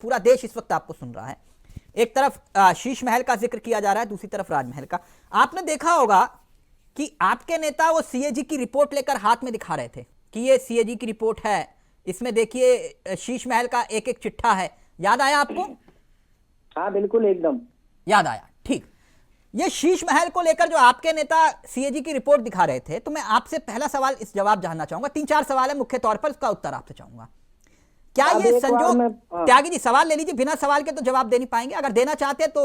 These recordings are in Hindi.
पूरा देश इस वक्त आपको सुन रहा है। एक तरफ शीश महल का जिक्र किया जा रहा है, दूसरी तरफ राजमहल का। आपने देखा होगा कि आपके नेता वो सीएजी की रिपोर्ट लेकर हाथ में दिखा रहे थे कि ये सीएजी की रिपोर्ट है, इसमें देखिए शीश महल का एक एक चिट्ठा है। याद आया आपको? हाँ बिल्कुल, एकदम याद आया। ठीक, ये शीश महल को लेकर जो आपके नेता सीएजी की रिपोर्ट दिखा रहे थे, तो मैं आपसे पहला सवाल इस जवाब जानना चाहूंगा। 3-4 सवाल है मुख्य तौर पर, उसका उत्तर आपसे चाहूंगा। क्या ये संजोग, त्यागी जी सवाल ले लीजिए, बिना सवाल के तो जवाब दे नहीं पाएंगे। अगर देना चाहते हैं तो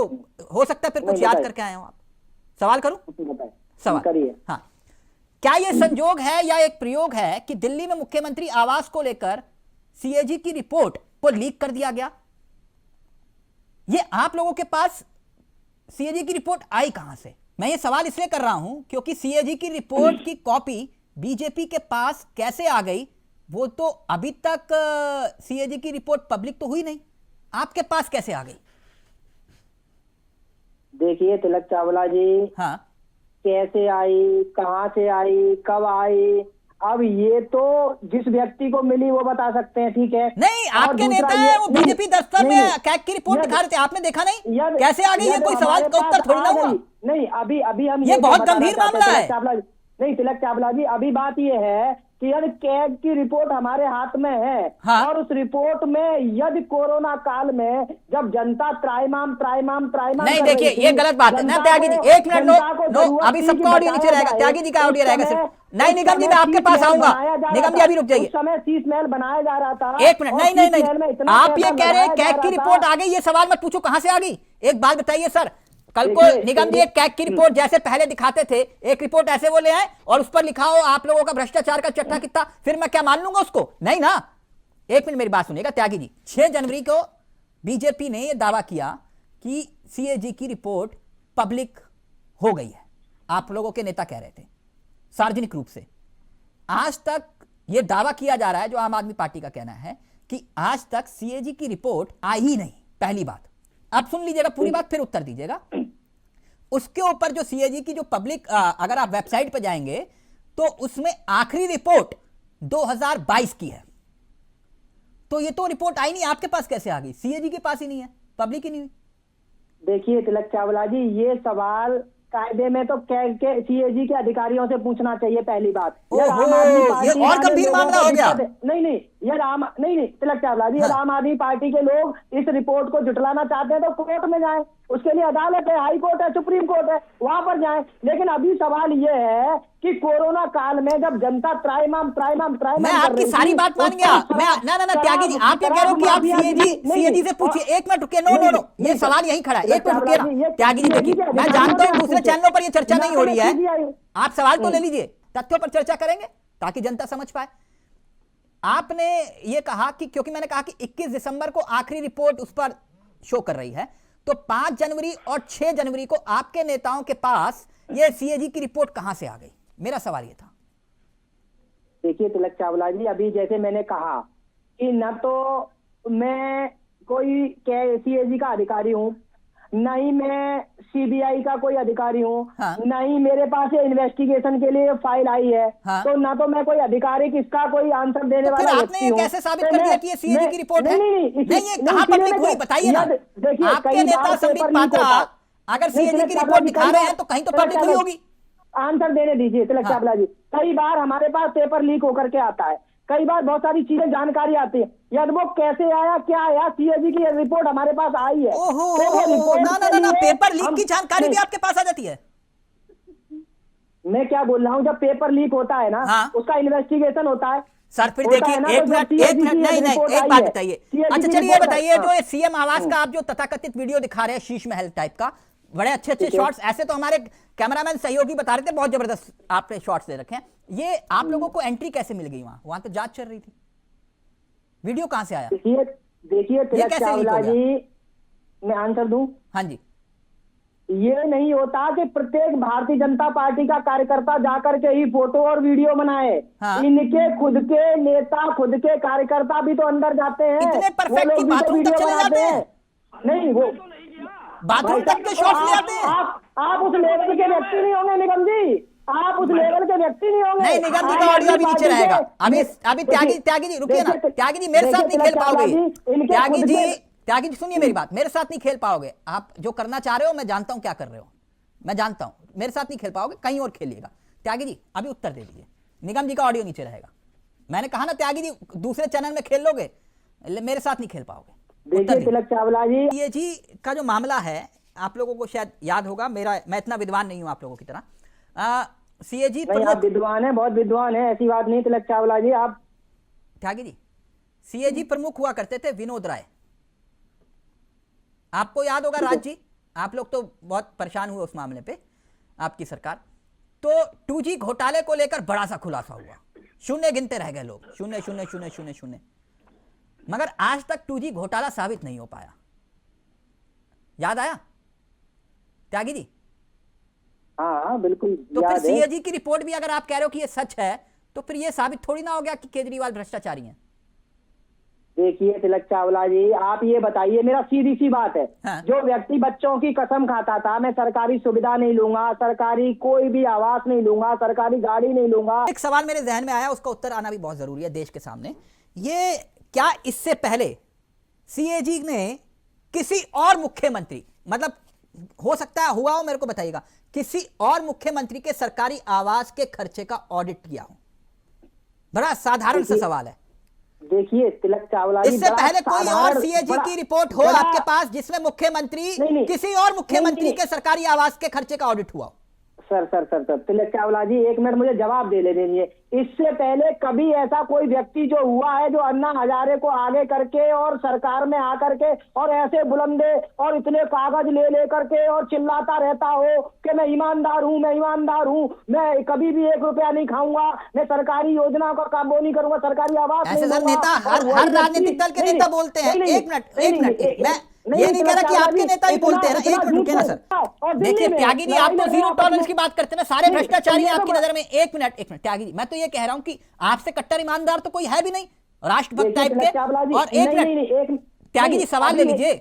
हो सकता है फिर कुछ याद करके आए हो आप। सवाल करूं? सवाल करिए। हाँ, क्या ये संजोग है या एक प्रयोग है कि दिल्ली में मुख्यमंत्री आवास को लेकर सीएजी की रिपोर्ट को लीक कर दिया गया? ये आप लोगों के पास सीएजी की रिपोर्ट आई कहां से? मैं ये सवाल इसलिए कर रहा हूं क्योंकि सीएजी की रिपोर्ट की कॉपी बीजेपी के पास कैसे आ गई, वो तो अभी तक सीएजी की रिपोर्ट पब्लिक तो हुई नहीं, आपके पास कैसे आ गई? देखिए तिलक चावला जी, हाँ, कैसे आई, कहां से आई, कब आई, अब ये तो जिस व्यक्ति को मिली वो बता सकते हैं, ठीक है। नहीं, आपके नेता है वो बीजेपी दफ्तर में कैग की रिपोर्ट दिखा रहे थे, आपने देखा नहीं? कैसे आ गई? ये कोई सवाल का उत्तर थोड़ी ना हुआ। नहीं, अभी हम ये बहुत गंभीर मामला है। नहीं तिलक चावला जी, अभी बात ये है कि यदि कैग की रिपोर्ट हमारे हाथ में है, हाँ? और उस रिपोर्ट में यदि कोरोना काल में जब जनता त्राइमाम नहीं, देखिए ये गलत बात है ना त्यागी जी। एक मिनट, नो, अभी सबका ऑडियो नीचे रहेगा, त्यागी जी का ऑडियो रहेगा सिर्फ। नहीं निगम जी, मैं आपके पास आऊंगा। निगम जी अभी रुक जाइए, समय शीश महल बनाया जा रहा था। एक मिनट। नहीं, आप ये कह रहे हैं कैग की रिपोर्ट आ गई, ये सवाल मत पूछो कहां से आ गई। एक बात बताइए सर, कल को निगम जी एक कैग की रिपोर्ट जैसे पहले दिखाते थे, एक रिपोर्ट ऐसे वो ले आए और उस पर लिखा हो आप लोगों का भ्रष्टाचार का चट्टा कितना, फिर मैं क्या मान लूंगा उसको? नहीं ना। एक मिनट मेरी बात सुनिएगा त्यागी जी। 6 जनवरी को बीजेपी ने यह दावा किया कि सीएजी की रिपोर्ट पब्लिक हो गई है, आप लोगों के नेता कह रहे थे सार्वजनिक रूप से। आज तक यह दावा किया जा रहा है, जो आम आदमी पार्टी का कहना है कि आज तक सीएजी की रिपोर्ट आई ही नहीं। पहली बात आप सुन लीजिएगा, पूरी बात फिर उत्तर दीजिएगा। उसके ऊपर जो सीएजी की जो पब्लिक, अगर आप वेबसाइट पर जाएंगे तो उसमें आखिरी रिपोर्ट 2022 की है। तो ये तो रिपोर्ट आई नहीं, आपके पास कैसे आ गई? सीएजी के पास ही नहीं है, पब्लिक ही नहीं हुई। देखिए तिलक चावला जी, ये सवाल कायदे में तो कैग के सीएजी के अधिकारियों से पूछना चाहिए, पहली बात। ये और गंभीर मामला हो गया। नहीं, नहीं तिलक चावला जी, आम आदमी पार्टी के लोग इस रिपोर्ट को जुटलाना चाहते हैं तो कोर्ट में जाएं, उसके लिए अदालत है, हाई कोर्ट है, सुप्रीम कोर्ट है, वहां पर जाएं। लेकिन अभी सवाल ये है कि कोरोना काल में जब जनता त्राइमाम मैं आपकी सारी बात मान गया। मैं ना त्यागी जी, आप ये कह रहे हो कि आप सीएजी से पूछिए। एक मिनट रुकिए, नो, ये सवाल यहीं खड़ा है। एक मिनट रुकिए त्यागी जी, देखिए मैं जानता हूं दूसरे चैनलों पर ये चर्चा नहीं हो रही है, आप सवाल तो ले लीजिए, तथ्यों पर चर्चा करेंगे ताकि जनता समझ पाए। आपने ये कहा कि, क्योंकि मैंने कहा कि 21 दिसंबर को आखिरी रिपोर्ट उस पर शो कर रही है, तो 5 जनवरी और 6 जनवरी को आपके नेताओं के पास ये सीएजी की रिपोर्ट कहां से आ गई? मेरा सवाल ये था। देखिए तिलक चावला जी, अभी जैसे मैंने कहा कि न तो मैं कोई सीएजी का अधिकारी हूं, न ही मैं सीबीआई का कोई अधिकारी हूँ, हाँ? न ही मेरे पास ये इन्वेस्टिगेशन के लिए फाइल आई है, हाँ? तो ना तो मैं कोई अधिकारी किसका कोई आंसर देने तो वाला आपने ये कैसे साबित कर दिया कि ये सीएजी की रिपोर्ट है? नहीं, ये कहां पब्लिक हुई बताइए ना। देखिए आपके नेता संबित पात्रा अगर सीएजी की रिपोर्ट दिखा रहे हैं तो कहीं तो पब्लिक हुई होगी। आंसर देने दीजिए तिलक चावला जी। कई बार हमारे पास पेपर लीक होकर के आता है, कई बार बहुत सारी चीजें जानकारी आती है, यदि वो कैसे आया, क्या आया, सीएजी की रिपोर्ट हमारे पास आई है। ना, पेपर लीक की जानकारी भी आपके पास आ जाती है। मैं क्या बोल रहा हूँ, जब पेपर लीक होता है ना, उसका इन्वेस्टिगेशन होता है सर। फिर देखिए, एक मिनट नहीं, एक बात बताइए। अच्छा चलिए बताइए, जो सीएम आवास का आप जो तथाकथित वीडियो दिखा रहे हैं शीश महल टाइप का, बड़े अच्छे शॉट्स, ऐसे तो हमारे कैमरामैन सहयोगी बता रहे थे, बहुत जबरदस्त आपने शॉट्स दे रखे हैं। ये आप लोगों को एंट्री कैसे मिल गई? वहां तो जांच चल रही थी, वीडियो कहां से आया? देखिए तिलक चावला जी, मैं आंसर दूं? हाँ जी। ये नहीं होता कि प्रत्येक भारतीय जनता पार्टी का कार्यकर्ता जाकर के ही फोटो और वीडियो बनाए। हाँ? इनके खुद के नेता, खुद के कार्यकर्ता भी तो अंदर जाते हैं। इतने परफेक्ट कि बाथरूम तक चले जाते हैं। नहीं, वो बाथरूम तक के शॉट्स ले आते हैं। आप उस लेवल के व्यक्ति नहीं होंगे निगम जी, आप उस लेवल के व्यक्ति नहीं होंगे। नहीं, निगम जी का ऑडियो अभी नीचे रहेगा। अभी त्यागी जी रुकिए ना, त्यागी जी मेरे साथ नहीं खेल पाओगे। त्यागी जी त्यागी जी सुनिए मेरी बात, मेरे साथ नहीं खेल पाओगे आप। जो करना चाह रहे हो मैं जानता हूं क्या कर रहे हो, मैं जानता हूं, मेरे साथ नहीं खेल पाओगे, कहीं और खेलिएगा। त्यागी जी अभी उत्तर दे दीजिए, निगम जी का ऑडियो नीचे रहेगा। मैंने कहा ना त्यागी जी दूसरे चैनल में खेल लोगे, मेरे साथ नहीं खेल पाओगे। देखिए तिलक चावला जी, ये जी का जो मामला है आप लोगों को शायद याद होगा, मैं इतना विद्वान नहीं हूं आप लोगों की तरह। सीएजी नहीं आप विद्वान हैं, बहुत विद्वान हैं, ऐसी बात नहीं तिलक चावला जी। आप त्यागी जी सीएजी प्रमुख हुआ करते थे विनोद राय, आपको याद होगा राज जी, आप लोग तो बहुत परेशान हुए उस मामले पे, आपकी सरकार। तो 2G घोटाले को लेकर बड़ा सा खुलासा हुआ, शून्य गिनते रह गए लोग, शून्य शून्य शून्य शून्य शून्य, मगर आज तक 2G घोटाला साबित नहीं हो पाया। याद आया त्यागी जी? हाँ बिल्कुल। तो फिर सीएजी की रिपोर्ट भी अगर आप कह रहे हो कि ये सच है, तो फिर ये साबित थोड़ी ना हो गया कि केजरीवाल भ्रष्टाचारी हैं। देखिए तिलक चावला जी, आप ये बताइए, मेरा सीधी सी बात है, हाँ। जो व्यक्ति बच्चों की कसम खाता था मैं सरकारी सुविधा नहीं लूंगा, सरकारी कोई भी आवास नहीं लूंगा, सरकारी गाड़ी नहीं लूंगा। एक सवाल मेरे जहन में आया, उसका उत्तर आना भी बहुत जरूरी है देश के सामने। ये क्या इससे पहले सीएजी ने किसी और मुख्यमंत्री, मतलब हो सकता है हुआ हो, मेरे को बताइएगा, किसी और मुख्यमंत्री के सरकारी आवास के खर्चे का ऑडिट किया हो? बड़ा साधारण सा सवाल है। देखिए तिलक चावला जी, इससे पहले कोई और सीएजी की रिपोर्ट हो आपके पास जिसमें मुख्यमंत्री किसी और मुख्यमंत्री के सरकारी आवास के खर्चे का ऑडिट हुआ हो? सर तिलक चावला जी एक मिनट मुझे जवाब दे लेने दीजिए। इससे पहले कभी ऐसा कोई व्यक्ति जो हुआ है जो अन्ना हजारे को आगे करके और सरकार में आकर के और ऐसे बुलंदे और इतने कागज ले करके और चिल्लाता रहता हो कि मैं ईमानदार हूँ, मैं ईमानदार हूँ, मैं कभी भी 1 रुपया नहीं खाऊंगा, मैं सरकारी योजना का काम वो नहीं करूंगा, सरकारी आवास ऐसे सर नेता हर राजनीतिक दल के नेता बोलते हैं। एक मिनट मैं ये नहीं कह रहा कि आपके नेता ही बोलते हैं ना, एक मिनट रुकिए ना सर। देखिए त्यागी जी, आप तो जीरो टॉलरेंस की बात करते हैं ना, सारे भ्रष्टाचारी हैं आपकी नजर में। एक मिनट त्यागी जी, मैं तो ये कह रहा हूं कि आपसे कट्टर ईमानदार तो कोई है भी नहीं, राष्ट्रभक्त टाइप के। और एक मिनट त्यागी जी सवाल ले लीजिए।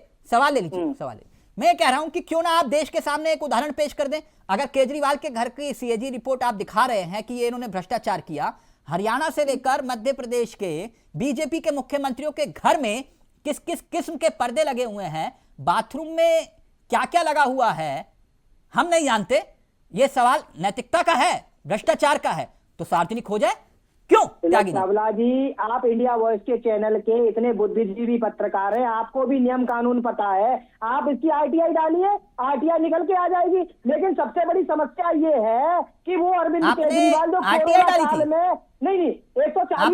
मैं ये कह रहा हूं कि क्यों ना आप देश के सामने एक उदाहरण पेश कर दें। अगर केजरीवाल के घर की सीएजी रिपोर्ट आप दिखा रहे हैं कि ये इन्होंने भ्रष्टाचार किया, हरियाणा से लेकर मध्य प्रदेश के बीजेपी के मुख्यमंत्रियों के घर में किस किस किस्म के पर्दे लगे हुए हैं, बाथरूम में क्या क्या लगा हुआ है, हम नहीं जानते। यह सवाल नैतिकता का है, भ्रष्टाचार का है, तो सार्वजनिक हो जाए क्यों? त्यागी चावला जी, आप इंडिया वॉइस के चैनल के इतने बुद्धिजीवी पत्रकार हैं, आपको भी नियम कानून पता है। आप इसकी आरटीआई डालिए, आरटीआई निकल के आ जाएगी। लेकिन सबसे बड़ी समस्या ये है कि वो अरविंद केजरीवाल जो आरटीआई डाली थी? नहीं 140